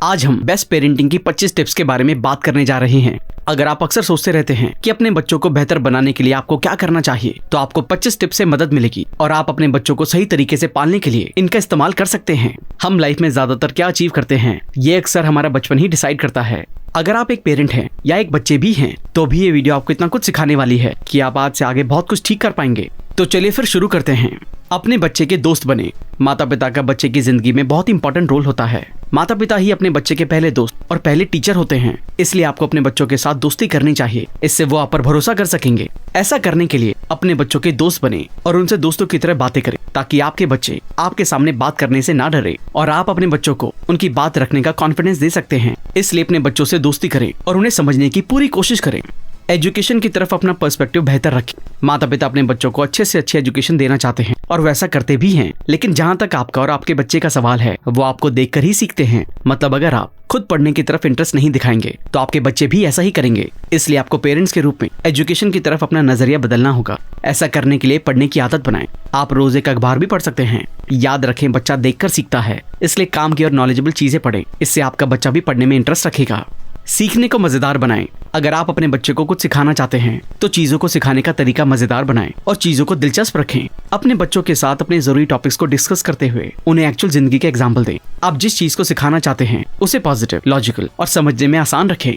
आज हम best parenting की 25 टिप्स के बारे में बात करने जा रहे हैं। अगर आप अक्सर सोचते रहते हैं कि अपने बच्चों को बेहतर बनाने के लिए आपको क्या करना चाहिए, तो आपको 25 टिप्स से मदद मिलेगी और आप अपने बच्चों को सही तरीके से पालने के लिए इनका इस्तेमाल कर सकते हैं। हम लाइफ में ज्यादातर क्या अचीव करते हैं, ये अक्सर हमारा बचपन ही डिसाइड करता है। अगर आप एक पेरेंट हैं या एक बच्चे भी हैं, तो भी ये वीडियो आपको इतना कुछ सिखाने वाली है कि आप आज से आगे बहुत कुछ ठीक कर पाएंगे। तो चलिए फिर शुरू करते हैं। अपने बच्चे के दोस्त बने। माता पिता का बच्चे की जिंदगी में बहुत इंपॉर्टेंट रोल होता है। माता पिता ही अपने बच्चे के पहले दोस्त और पहले टीचर होते हैं, इसलिए आपको अपने बच्चों के साथ दोस्ती करनी चाहिए। इससे वो आप पर भरोसा कर सकेंगे। ऐसा करने के लिए अपने बच्चों के दोस्त बने और उनसे दोस्तों की तरह बातें करें, ताकि आपके बच्चे आपके सामने बात करने से ना डरे और आप अपने बच्चों को उनकी बात रखने का कॉन्फिडेंस दे सकते हैं। इसलिए अपने बच्चों से दोस्ती करें और उन्हें समझने की पूरी कोशिश करें। एजुकेशन की तरफ अपना पर्सपेक्टिव बेहतर रखें। माता पिता अपने बच्चों को अच्छे से अच्छी एजुकेशन देना चाहते हैं और वैसा करते भी हैं, लेकिन जहाँ तक आपका और आपके बच्चे का सवाल है, वो आपको देखकर ही सीखते हैं। मतलब अगर आप खुद पढ़ने की तरफ इंटरेस्ट नहीं दिखाएंगे, तो आपके बच्चे भी ऐसा ही करेंगे। इसलिए आपको पेरेंट्स के रूप में एजुकेशन की तरफ अपना नजरिया बदलना होगा। ऐसा करने के लिए पढ़ने की आदत बनाएं। आप रोज एक अखबार भी पढ़ सकते हैं। याद रखें, बच्चा देखकर सीखता है, इसलिए काम की और नॉलेजेबल चीजें पढ़ें। इससे आपका बच्चा भी पढ़ने में इंटरेस्ट रखेगा। सीखने को मजेदार बनाएं। अगर आप अपने बच्चे को कुछ सिखाना चाहते हैं, तो चीजों को सिखाने का तरीका मजेदार बनाएं और चीजों को दिलचस्प रखें। अपने बच्चों के साथ अपने जरूरी टॉपिक्स को डिस्कस करते हुए उन्हें एक्चुअल जिंदगी के एग्जाम्पल दें। आप जिस चीज को सिखाना चाहते हैं, उसे पॉजिटिव, लॉजिकल और समझने में आसान रखें।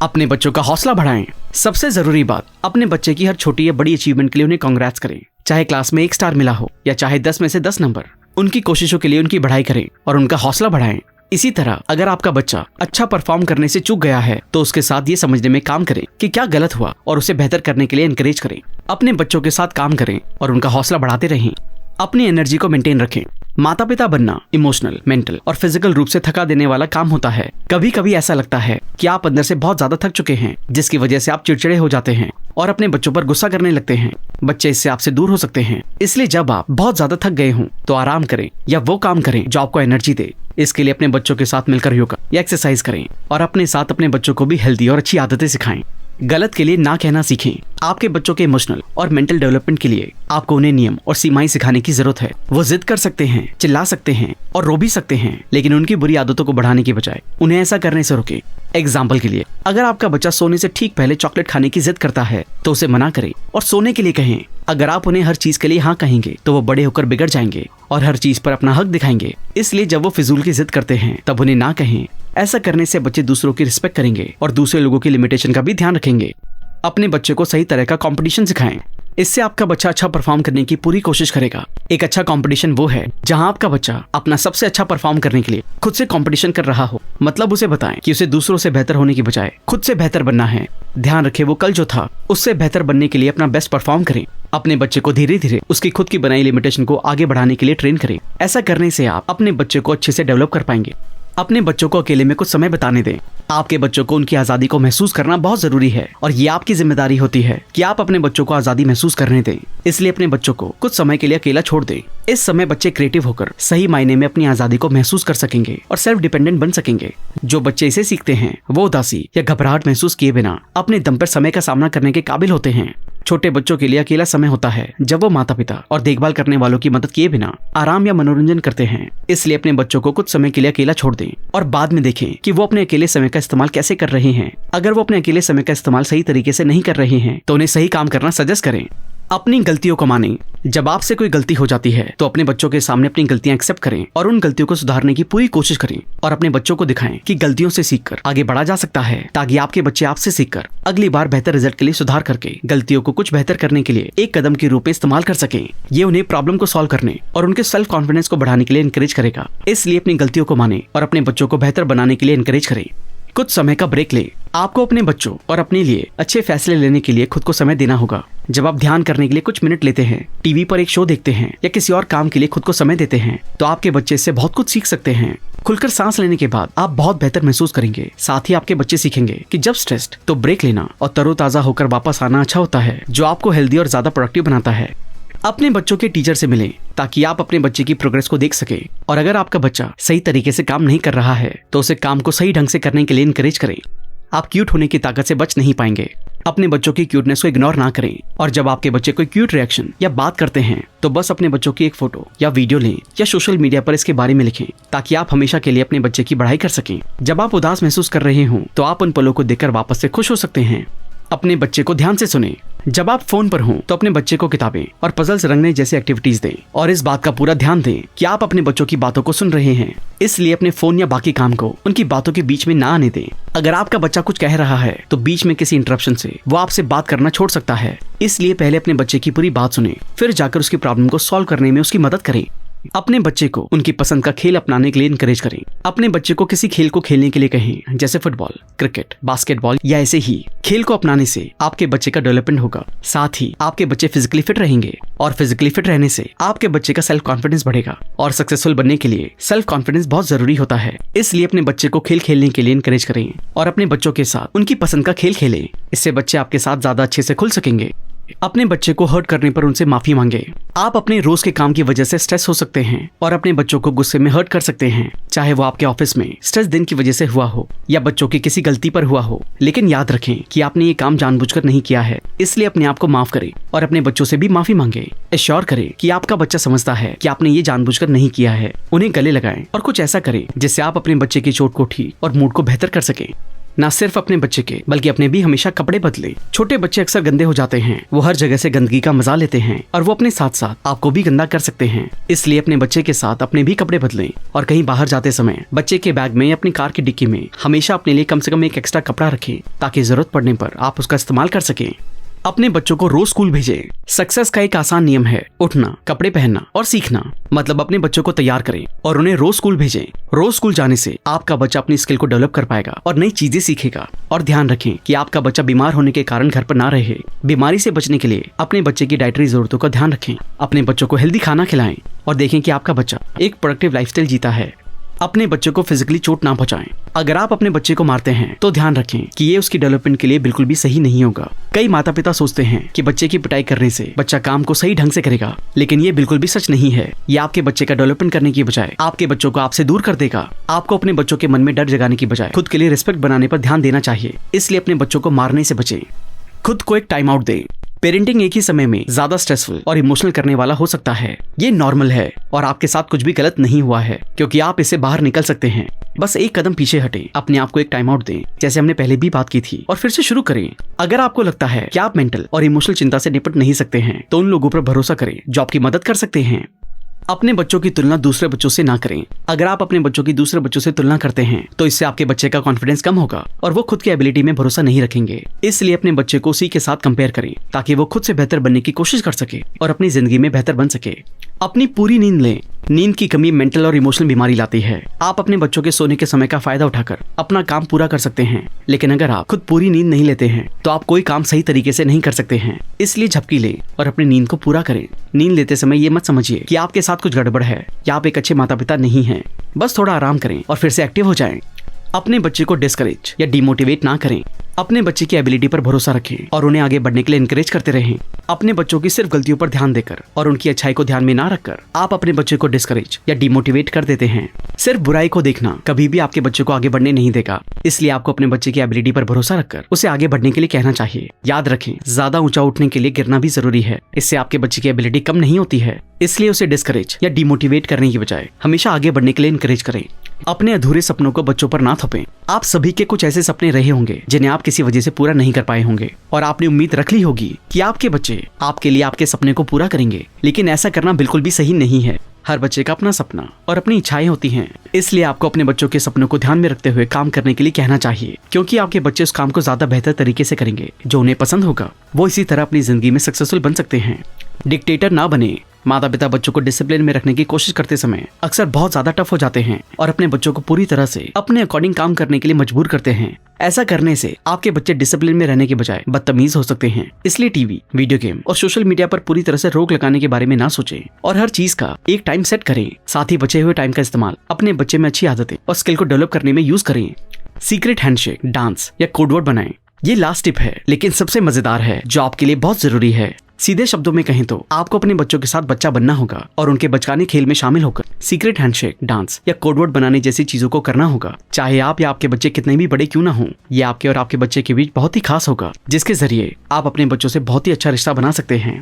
अपने बच्चों का हौसला बढ़ाएं। सबसे जरूरी बात, अपने बच्चे की हर छोटी या बड़ी अचीवमेंट के लिए उन्हें कांग्रेट्स करें। चाहे क्लास में 1 स्टार मिला हो या चाहे 10 में से 10 नंबर, उनकी कोशिशों के लिए उनकी बढ़ाई करें और उनका हौसला बढ़ाएं। इसी तरह अगर आपका बच्चा अच्छा परफॉर्म करने से चूक गया है, तो उसके साथ ये समझने में काम करें कि क्या गलत हुआ और उसे बेहतर करने के लिए एनकरेज करें। अपने बच्चों के साथ काम करें और उनका हौसला बढ़ाते रहें। अपनी एनर्जी को मेंटेन रखें। माता पिता बनना इमोशनल, मेंटल और फिजिकल रूप से थका देने वाला काम होता है। कभी कभी ऐसा लगता है कि आप अंदर से बहुत ज्यादा थक चुके हैं, जिसकी वजह से आप चिड़चिड़े हो जाते हैं और अपने बच्चों पर गुस्सा करने लगते हैं। बच्चे इससे आपसे दूर हो सकते हैं। इसलिए जब आप बहुत ज्यादा थक गए हों, तो आराम करें या वो काम करें जो आपको एनर्जी दे। इसके लिए अपने बच्चों के साथ मिलकर योगा या एक्सरसाइज करें और अपने साथ अपने बच्चों को भी हेल्दी और अच्छी आदतें सिखाएं। गलत के लिए ना कहना सीखें। आपके बच्चों के इमोशनल और मेंटल डेवलपमेंट के लिए आपको उन्हें नियम और सीमाएं सिखाने की जरूरत है। वो जिद कर सकते हैं, चिल्ला सकते हैं और रो भी सकते हैं, लेकिन उनकी बुरी आदतों को बढ़ाने की बजाय उन्हें ऐसा करने से रोकें। एग्जाम्पल के लिए, अगर आपका बच्चा सोने से ठीक पहले चॉकलेट खाने की जिद करता है, तो उसे मना करें और सोने के लिए कहें। अगर आप उन्हें हर चीज के लिए हाँ कहेंगे, तो वो बड़े होकर बिगड़ जाएंगे और हर चीज पर अपना हक दिखाएंगे। इसलिए जब वो फिजूल की जिद करते हैं, तब उन्हें ना कहें। ऐसा करने से बच्चे दूसरों की रिस्पेक्ट करेंगे और दूसरे लोगों की लिमिटेशन का भी ध्यान रखेंगे। अपने बच्चे को सही तरह का कंपटीशन सिखाएं। इससे आपका बच्चा अच्छा परफॉर्म करने की पूरी कोशिश करेगा। एक अच्छा कंपटीशन वो है जहां आपका बच्चा अपना सबसे अच्छा परफॉर्म करने के लिए खुद से कंपटीशन कर रहा हो। मतलब उसे बताएं कि उसे दूसरों से बेहतर होने की बजाय खुद से बेहतर बनना है। ध्यान रखें, वो कल जो था उससे बेहतर बनने के लिए अपना बेस्ट परफॉर्म करें। अपने बच्चे को धीरे धीरे उसकी खुद की बनाई लिमिटेशन को आगे बढ़ाने के लिए ट्रेन करें। ऐसा करने से आप अपने बच्चे को अच्छे से डेवलप कर पाएंगे। अपने बच्चों को अकेले में कुछ समय बिताने दें। आपके बच्चों को उनकी आजादी को महसूस करना बहुत जरूरी है और ये आपकी जिम्मेदारी होती है कि आप अपने बच्चों को आजादी महसूस करने दें। इसलिए अपने बच्चों को कुछ समय के लिए अकेला छोड़ दें। इस समय बच्चे क्रिएटिव होकर सही मायने में अपनी आजादी को महसूस कर सकेंगे और सेल्फ डिपेंडेंट बन सकेंगे। जो बच्चे इसे सीखते हैं, वो उदासी या घबराहट महसूस किए बिना अपने दम पर समय का सामना करने के काबिल होते हैं। छोटे बच्चों के लिए अकेला समय होता है जब वो माता पिता और देखभाल करने वालों की मदद किए बिना आराम या मनोरंजन करते हैं। इसलिए अपने बच्चों को कुछ समय के लिए अकेला छोड़ दें और बाद में देखें कि वो अपने अकेले समय का इस्तेमाल कैसे कर रहे हैं। अगर वो अपने अकेले समय का इस्तेमाल सही तरीके से नहीं कर रहे हैं, तो उन्हें सही काम करना सजेस्ट करें। अपनी गलतियों को मानें। जब आपसे कोई गलती हो जाती है, तो अपने बच्चों के सामने अपनी गलतियां एक्सेप्ट करें और उन गलतियों को सुधारने की पूरी कोशिश करें और अपने बच्चों को दिखाएं कि गलतियों से सीखकर आगे बढ़ा जा सकता है, ताकि आपके बच्चे आपसे सीखकर अगली बार बेहतर रिजल्ट के लिए सुधार करके गलतियों को कुछ बेहतर करने के लिए एक कदम के रूप में इस्तेमाल कर सकें। ये उन्हें प्रॉब्लम को सॉल्व करने और उनके सेल्फ कॉन्फिडेंस को बढ़ाने के लिए एनकरेज करेगा। इसलिए अपनी गलतियों को माने और अपने बच्चों को बेहतर बनाने के लिए एनकरेज करें। कुछ समय का ब्रेक ले। आपको अपने बच्चों और अपने लिए अच्छे फैसले लेने के लिए खुद को समय देना होगा। जब आप ध्यान करने के लिए कुछ मिनट लेते हैं, टीवी पर एक शो देखते हैं या किसी और काम के लिए खुद को समय देते हैं, तो आपके बच्चे इससे बहुत कुछ सीख सकते हैं। खुलकर सांस लेने के बाद आप बहुत बेहतर महसूस करेंगे। साथ ही आपके बच्चे सीखेंगे कि जब स्ट्रेस्ड, तो ब्रेक लेना और तरोताजा होकर वापस आना अच्छा होता है, जो आपको हेल्दी और ज्यादा प्रोडक्टिव बनाता है। अपने बच्चों के टीचर से मिलें, ताकि आप अपने बच्चे की प्रोग्रेस को देख सकें। और अगर आपका बच्चा सही तरीके से काम नहीं कर रहा है, तो उसे काम को सही ढंग से करने के लिए इनकरेज करें। आप क्यूट होने की ताकत से बच नहीं पाएंगे। अपने बच्चों की क्यूटनेस को इग्नोर ना करें और जब आपके बच्चे कोई क्यूट रिएक्शन या बात करते हैं तो बस अपने बच्चों की एक फोटो या वीडियो लें या सोशल मीडिया पर इसके बारे में लिखें ताकि आप हमेशा के लिए अपने बच्चे की बढ़ाई कर सकें। जब आप उदास महसूस कर रहे हों तो आप उन पलों को देखकर वापस से खुश हो सकते हैं। अपने बच्चे को ध्यान से सुने। जब आप फोन पर हों तो अपने बच्चे को किताबें और पजल्स रंगने जैसी एक्टिविटीज दें और इस बात का पूरा ध्यान दें कि आप अपने बच्चों की बातों को सुन रहे हैं, इसलिए अपने फोन या बाकी काम को उनकी बातों के बीच में ना आने दें। अगर आपका बच्चा कुछ कह रहा है तो बीच में किसी इंटरप्शन से वो आपसे बात करना छोड़ सकता है, इसलिए पहले अपने बच्चे की पूरी बात सुने, फिर जाकर उसकी प्रॉब्लम को सॉल्व करने में उसकी मदद करें। अपने बच्चे को उनकी पसंद का खेल अपनाने के लिए इनकरेज करें। अपने बच्चे को किसी खेल को खेलने के लिए कहें, जैसे फुटबॉल, क्रिकेट, बास्केटबॉल या ऐसे ही खेल को अपनाने से आपके बच्चे का डेवलपमेंट होगा। साथ ही आपके बच्चे फिजिकली फिट रहेंगे और फिजिकली फिट रहने से आपके बच्चे का सेल्फ कॉन्फिडेंस बढ़ेगा और सक्सेसफुल बनने के लिए सेल्फ कॉन्फिडेंस बहुत जरूरी होता है। इसलिए अपने बच्चे को खेल खेलने के लिए इनकरेज करें और अपने बच्चों के साथ उनकी पसंद का खेल खेलें। इससे बच्चे आपके साथ ज्यादा अच्छे से खुल सकेंगे। अपने बच्चे को हर्ट करने पर उनसे माफी मांगे। आप अपने रोज के काम की वजह से स्ट्रेस हो सकते हैं और अपने बच्चों को गुस्से में हर्ट कर सकते हैं, चाहे वो आपके ऑफिस में स्ट्रेस दिन की वजह से हुआ हो या बच्चों की किसी गलती पर हुआ हो। लेकिन याद रखें कि आपने ये काम जानबूझकर नहीं किया है, इसलिए अपने आप को माफ करें और अपने बच्चों से भी माफी मांगे। एश्योर करें कि आपका बच्चा समझता है कि आपने ये जानबूझकर नहीं किया है। उन्हें गले लगाएं और कुछ ऐसा करें जिससे आप अपने बच्चे की चोट को ठीक और मूड को बेहतर कर सकें। न सिर्फ अपने बच्चे के बल्कि अपने भी हमेशा कपड़े बदलें। छोटे बच्चे अक्सर गंदे हो जाते हैं, वो हर जगह से गंदगी का मजा लेते हैं और वो अपने साथ साथ आपको भी गंदा कर सकते हैं। इसलिए अपने बच्चे के साथ अपने भी कपड़े बदलें और कहीं बाहर जाते समय बच्चे के बैग में या अपनी कार की डिक्की में हमेशा अपने लिए कम से कम एक एक्स्ट्रा कपड़ा रखें ताकि जरूरत पड़ने पर आप उसका इस्तेमाल कर सकें। अपने बच्चों को रोज स्कूल भेजें। सक्सेस का एक आसान नियम है उठना, कपड़े पहनना और सीखना। मतलब अपने बच्चों को तैयार करें और उन्हें रोज स्कूल भेजें। रोज स्कूल जाने से आपका बच्चा अपनी स्किल को डेवलप कर पाएगा और नई चीजें सीखेगा। और ध्यान रखें कि आपका बच्चा बीमार होने के कारण घर पर ना रहे। बीमारी से बचने के लिए अपने बच्चे की डाइटरी जरूरतों का ध्यान रखें। अपने बच्चों को हेल्दी खाना खिलाएं और देखें कि आपका बच्चा एक प्रोडक्टिव लाइफस्टाइल जीता है। अपने बच्चे को फिजिकली चोट ना पहुंचाएं। अगर आप अपने बच्चे को मारते हैं तो ध्यान रखें कि ये उसकी डेवलपमेंट के लिए बिल्कुल भी सही नहीं होगा। कई माता पिता सोचते हैं कि बच्चे की पिटाई करने से बच्चा काम को सही ढंग से करेगा, लेकिन ये बिल्कुल भी सच नहीं है। ये आपके बच्चे का डेवलपमेंट करने की बजाय आपके बच्चों को आपसे दूर कर देगा। आपको अपने बच्चों के मन में डर जगाने की बजाय खुद के लिए रिस्पेक्ट बनाने पर ध्यान देना चाहिए। इसलिए अपने बच्चों को मारने से बचें। खुद को एक टाइम आउट दें। पेरेंटिंग एक ही समय में ज्यादा स्ट्रेसफुल और इमोशनल करने वाला हो सकता है। ये नॉर्मल है और आपके साथ कुछ भी गलत नहीं हुआ है, क्योंकि आप इससे बाहर निकल सकते हैं। बस एक कदम पीछे हटे, अपने आप को एक टाइम आउट दें, जैसे हमने पहले भी बात की थी, और फिर से शुरू करें। अगर आपको लगता है कि आप मेंटल और इमोशनल चिंता से निपट नहीं सकते हैं तो उन लोगों पर भरोसा करें जो आपकी मदद कर सकते हैं। अपने बच्चों की तुलना दूसरे बच्चों से ना करें। अगर आप अपने बच्चों की दूसरे बच्चों से तुलना करते हैं तो इससे आपके बच्चे का कॉन्फिडेंस कम होगा और वो खुद की एबिलिटी में भरोसा नहीं रखेंगे। इसलिए अपने बच्चे को उसी के साथ कंपेयर करें ताकि वो खुद से बेहतर बनने की कोशिश कर सके और अपनी जिंदगी में बेहतर बन सके। अपनी पूरी नींद लें। नींद की कमी मेंटल और इमोशनल बीमारी लाती है। आप अपने बच्चों के सोने के समय का फायदा उठाकर अपना काम पूरा कर सकते हैं, लेकिन अगर आप खुद पूरी नींद नहीं लेते हैं तो आप कोई काम सही तरीके से नहीं कर सकते हैं। इसलिए झपकी लें और अपनी नींद को पूरा करें। नींद लेते समय ये मत समझिए कि आपके साथ कुछ गड़बड़ है या आप एक अच्छे माता पिता नहीं हैं। बस थोड़ा आराम करें और फिर से एक्टिव हो जाएं। अपने बच्चे को डिस्करेज या डिमोटिवेट ना करें। अपने बच्चे की एबिलिटी पर भरोसा रखें और उन्हें आगे बढ़ने के लिए इनकरेज करते रहें। अपने बच्चों की सिर्फ गलतियों पर ध्यान देकर और उनकी अच्छाई को ध्यान में ना रखकर आप अपने बच्चे को डिस्करेज या डिमोटिवेट कर देते हैं। सिर्फ बुराई को देखना कभी भी आपके बच्चे को आगे बढ़ने नहीं देगा। इसलिए आपको अपने बच्चे की एबिलिटी पर भरोसा रखकर उसे आगे बढ़ने के लिए कहना चाहिए। याद रखें, ज्यादा ऊंचा उठने के लिए गिरना भी जरूरी है। इससे आपके बच्चे की एबिलिटी कम नहीं होती है। इसलिए उसे डिस्करेज या डिमोटिवेट करने की बजाय हमेशा आगे बढ़ने के लिए इनकरेज करें। अपने अधूरे सपनों को बच्चों पर ना थोपें। आप सभी के कुछ ऐसे सपने रहे होंगे जिन्हें आप किसी वजह से पूरा नहीं कर पाए होंगे और आपने उम्मीद रख ली होगी कि आपके बच्चे आपके लिए आपके सपने को पूरा करेंगे, लेकिन ऐसा करना बिल्कुल भी सही नहीं है। हर बच्चे का अपना सपना और अपनी इच्छाएं होती हैं। इसलिए आपको अपने बच्चों के सपनों को ध्यान में रखते हुए काम करने के लिए कहना चाहिए, क्योंकि आपके बच्चे उस काम को ज्यादा बेहतर तरीके से करेंगे जो उन्हें पसंद होगा। वो इसी तरह अपनी जिंदगी में सक्सेसफुल बन सकते हैं। डिक्टेटर ना बने। माता पिता बच्चों को डिसिप्लिन में रखने की कोशिश करते समय अक्सर बहुत ज्यादा टफ हो जाते हैं और अपने बच्चों को पूरी तरह से अपने अकॉर्डिंग काम करने के लिए मजबूर करते हैं। ऐसा करने से आपके बच्चे डिसिप्लिन में रहने के बजाय बदतमीज हो सकते हैं। इसलिए टीवी, वीडियो गेम और सोशल मीडिया पर पूरी तरह से रोक लगाने के बारे में ना सोचें और हर चीज का एक टाइम सेट करें। साथ ही बचे हुए टाइम का इस्तेमाल अपने बच्चे में अच्छी आदतें और स्किल को डेवलप करने में यूज करें। सीक्रेट हैंडशेक, डांस या कोडवर्ड बनाएं। ये लास्ट टिप है, लेकिन सबसे मजेदार है जो आपके लिए बहुत जरूरी है। सीधे शब्दों में कहें तो आपको अपने बच्चों के साथ बच्चा बनना होगा और उनके बचकाने खेल में शामिल होकर सीक्रेट हैंडशेक, डांस या कोडवर्ड बनाने जैसी चीजों को करना होगा। चाहे आप या आपके बच्चे कितने भी बड़े क्यों ना हों, ये आपके और आपके बच्चे के बीच बहुत ही खास होगा, जिसके जरिए आप अपने बच्चों से बहुत ही अच्छा रिश्ता बना सकते हैं।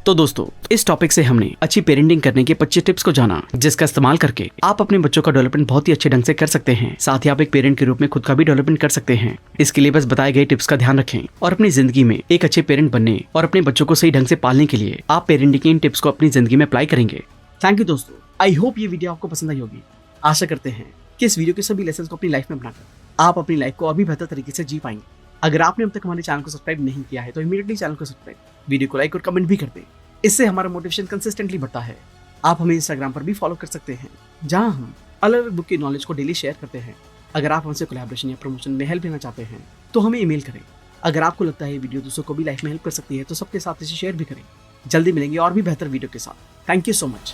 तो दोस्तों, इस टॉपिक से हमने अच्छी पेरेंटिंग करने के 25 टिप्स को जाना, जिसका इस्तेमाल करके आप अपने बच्चों का डेवलपमेंट बहुत ही अच्छे ढंग से कर सकते हैं। साथ ही आप एक पेरेंट के रूप में खुद का भी डेवलपमेंट कर सकते हैं। इसके लिए बस बताए गए टिप्स का ध्यान रखें और अपनी जिंदगी में एक अच्छे पेरेंट बनने और अपने बच्चों को सही ढंग से पालने के लिए आप पेरेंटिंग के इन टिप्स को अपनी जिंदगी में अप्लाई करेंगे। थैंक यू दोस्तों, आई होप ये वीडियो आपको पसंद आई होगी। आशा करते हैं कि इस वीडियो के सभी लेसन को अपनी लाइफ में अपनाकर आप अपनी लाइफ को अभी बेहतर तरीके से जी पाएंगे। अगर आपने अब तक हमारे चैनल को सब्सक्राइब नहीं किया है तो इमीडिएटली चैनल को सब्सक्राइब, वीडियो को लाइक और कमेंट भी कर दें। इससे हमारा मोटिवेशन कंसिस्टेंटली बढ़ता है। आप हमें इंस्टाग्राम पर भी फॉलो कर सकते हैं, जहां हम अलग अलग बुक की नॉलेज को डेली शेयर करते हैं। अगर आप हमसे कोलैबोरेशन या प्रमोशन में हेल्प लेना चाहते हैं तो हमें ईमेल करें। अगर आपको लगता है ये वीडियो दूसरों को भी लाइफ में हेल्प कर सकती है तो सबके साथ इसे शेयर भी करें। जल्दी मिलेंगे और भी बेहतर वीडियो के साथ। Thank you so much.